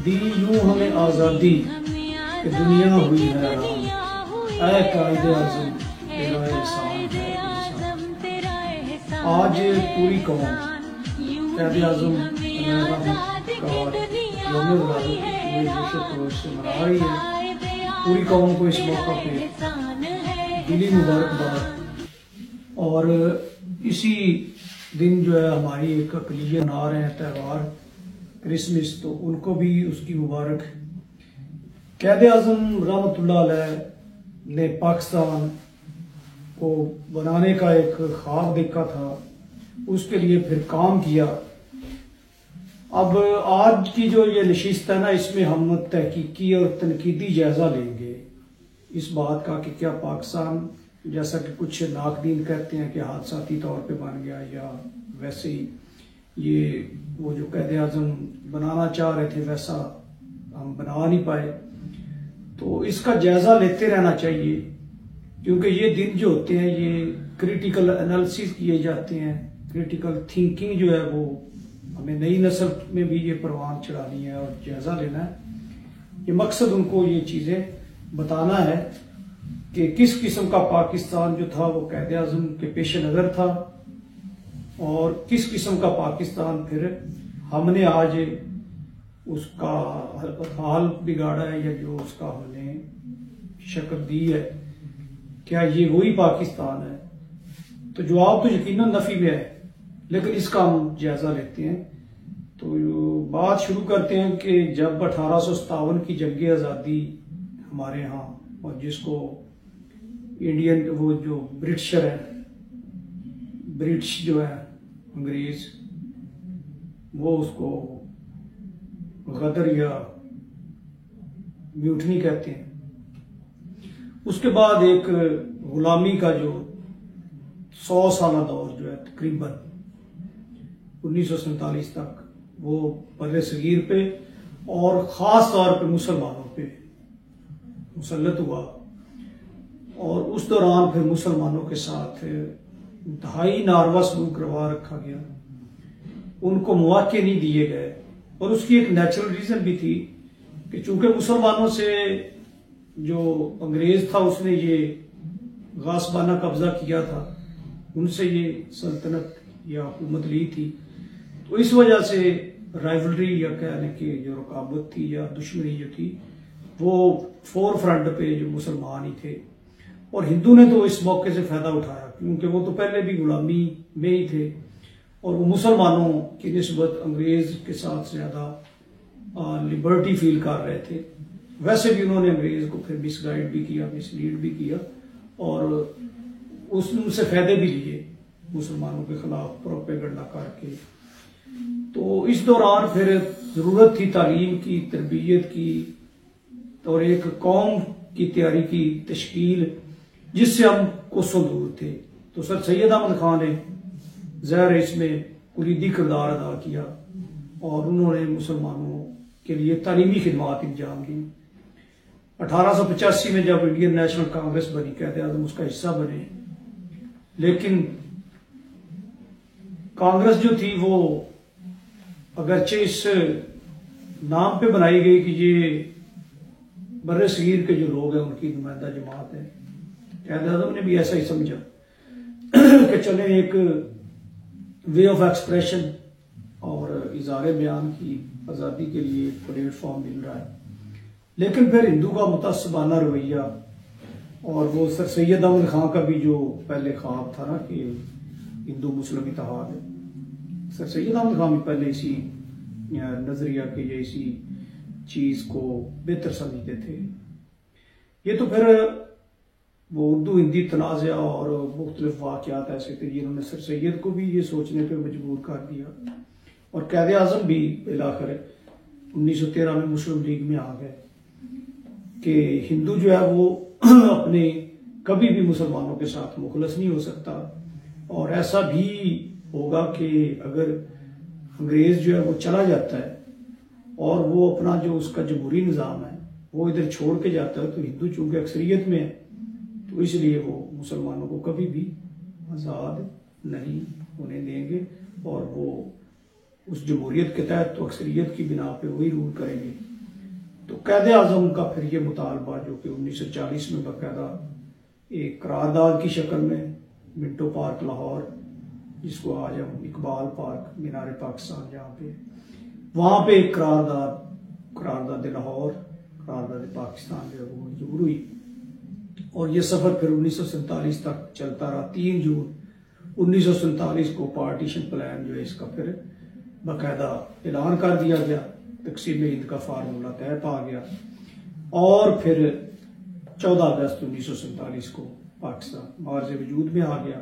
दी यूं हमें आज़ादी कि दुनिया हुई हैरान, ऐ कायदे आज़म तेरा एहसान है इंसान। आज पूरी कौम कायदे आज़म का यौम विलादत से मना रही है। पूरी कौम को इस मौका पे दिली मुबारकबाद। और इसी दिन जो है हमारी एक अक़लियत मना रहे हैं त्यौहार क्रिसमस, तो उनको भी उसकी मुबारक। कायदे आज़म रहमतुल्लाह अलैह ने पाकिस्तान को बनाने का एक ख्वाब देखा था, उसके लिए फिर काम किया। अब आज की जो ये नशिस्त है ना, इसमें हम तहकीकी और तनकीदी जायजा लेंगे इस बात का कि क्या पाकिस्तान, जैसा कि कुछ नाकदीन कहते हैं कि हादसाती तौर पे बन गया, या वैसे ही ये वो जो कायदे आज़म बनाना चाह रहे थे वैसा हम बना नहीं पाए। तो इसका जायजा लेते रहना चाहिए, क्योंकि ये दिन जो होते हैं ये क्रिटिकल एनालिसिस किए जाते हैं। क्रिटिकल थिंकिंग जो है वो हमें नई नस्ल में भी ये परवान चढ़ानी है और जायजा लेना है। ये मकसद उनको ये चीजें बताना है कि किस किस्म का पाकिस्तान जो था वो कायदे आज़म के पेश नज़र था, और किस किस्म का पाकिस्तान फिर हमने आज उसका हाल बिगाड़ा है, या जो उसका हमने शक्ल दी है, क्या ये वही पाकिस्तान है? तो जवाब तो यकीनन नफी में है, लेकिन इसका हम जायजा लेते हैं। तो बात शुरू करते हैं कि जब 1857 की जंग आज़ादी हमारे यहाँ, और जिसको इंडियन वो जो ब्रिटिशर है, ब्रिटिश जो है अंग्रेज, वो उसको गदर या म्यूटनी कहते हैं। उसके बाद एक गुलामी का जो 100 साल दौर जो है तकरीबन 1947 तक, वो बर्रे सगीर पे और ख़ास तौर पे मुसलमानों पे मुसल्लत हुआ। और उस दौरान फिर मुसलमानों के साथ इंतहाई नारवा सलूक करवा रखा गया, उनको मौके नहीं दिए गए। और उसकी एक नेचुरल रीजन भी थी कि चूंकि मुसलमानों से जो अंग्रेज था उसने ये गासबाना कब्जा किया था, उनसे ये सल्तनत या हुकूमत ली थी, तो इस वजह से राइवलरी या कहने की जो रुकावट थी या दुश्मनी जो थी वो फोर फ्रंट पे जो मुसलमान ही थे। और हिंदू ने तो इस मौके से फायदा उठाया, क्योंकि वो तो पहले भी गुलामी में ही थे, और वो मुसलमानों की निस्बत अंग्रेज के साथ ज्यादा लिबर्टी फील कर रहे थे। वैसे भी उन्होंने अंग्रेज को फिर मिसगाइड भी किया, मिसलीड भी किया, और उनसे फायदे भी लिए मुसलमानों के खिलाफ प्रोपेगेंडा करके। तो इस दौरान फिर जरूरत थी तालीम की, तरबियत की, और एक कौम की तैयारी की तश्कील, जिससे हम कोसों दूर थे। तो सर सैयद अहमद खान ने ज़ाहिर इसमें कुलीदी किरदार अदा किया, और उन्होंने मुसलमानों के लिए तालीमी खिदमात इंजाम दी। 1885 में जब इंडियन नेशनल कांग्रेस बनी, कायदे आज़म उसका हिस्सा बने, लेकिन कांग्रेस जो थी वो अगरचे इस नाम पे बनाई गई कि ये बर्रे सगीर के जो लोग हैं उनकी नुमाइंदा जमात है, कायदे आज़म ने भी ऐसा ही समझा कि चले एक वे ऑफ एक्सप्रेशन और इज़हार बयान की आज़ादी के लिए एक प्लेटफॉर्म मिल रहा है। लेकिन फिर हिंदू का मुतअस्सिबाना रवैया, और वो सर सैयद अहमद खान का भी जो पहले ख्वाब था ना कि हिंदू मुस्लिम इत्तेहाद है, सर सैयद अहमद खान भी पहले इसी नजरिया के या इसी चीज को बेहतर समझते थे। ये तो फिर वो उर्दू हिंदी तनाज़ा और मुख्तलिफ वाक़यात ऐसे थे जिन्होंने सर सैयद को भी ये सोचने पर मजबूर कर दिया, और कायदे आज़म भी आखिर 1913 में मुस्लिम लीग में आ गए कि हिंदू जो है वो अपने कभी भी मुसलमानों के साथ मुखलस नहीं हो सकता, और ऐसा भी होगा कि अगर अंग्रेज जो है वो चला जाता है और वो अपना जो उसका जमहूरी निज़ाम है वो इधर छोड़ के जाता है, तो हिंदू चूंकि अक्सरियत में है, तो इसलिए वो मुसलमानों को कभी भी आज़ाद नहीं होने देंगे, और वो उस जमहूरियत के तहत तो अक्सरियत की बिना पे वही रूल करेंगे। तो कायदे आजम का फिर ये मुतालबा जो कि 1940 में बाकायदा एक करारदाद की शक्ल में मिंटो पार्क लाहौर, जिसको आज हम इकबाल पार्क मीनार पाकिस्तान जहाँ पे, वहाँ पे एक करारदाद लाहौर, करारदाद पाकिस्तान जो है वो मंजूर हुई। और ये सफ़र फिर 1947 तक चलता रहा। 3 जून 1947 को पार्टीशन प्लान जो है इसका फिर बाकायदा ऐलान कर दिया गया, तकसीम हिंद का फार्मूला तय पा गया। और फिर 14 अगस्त 1947 को पाकिस्तान मार्ज़ वजूद में आ गया।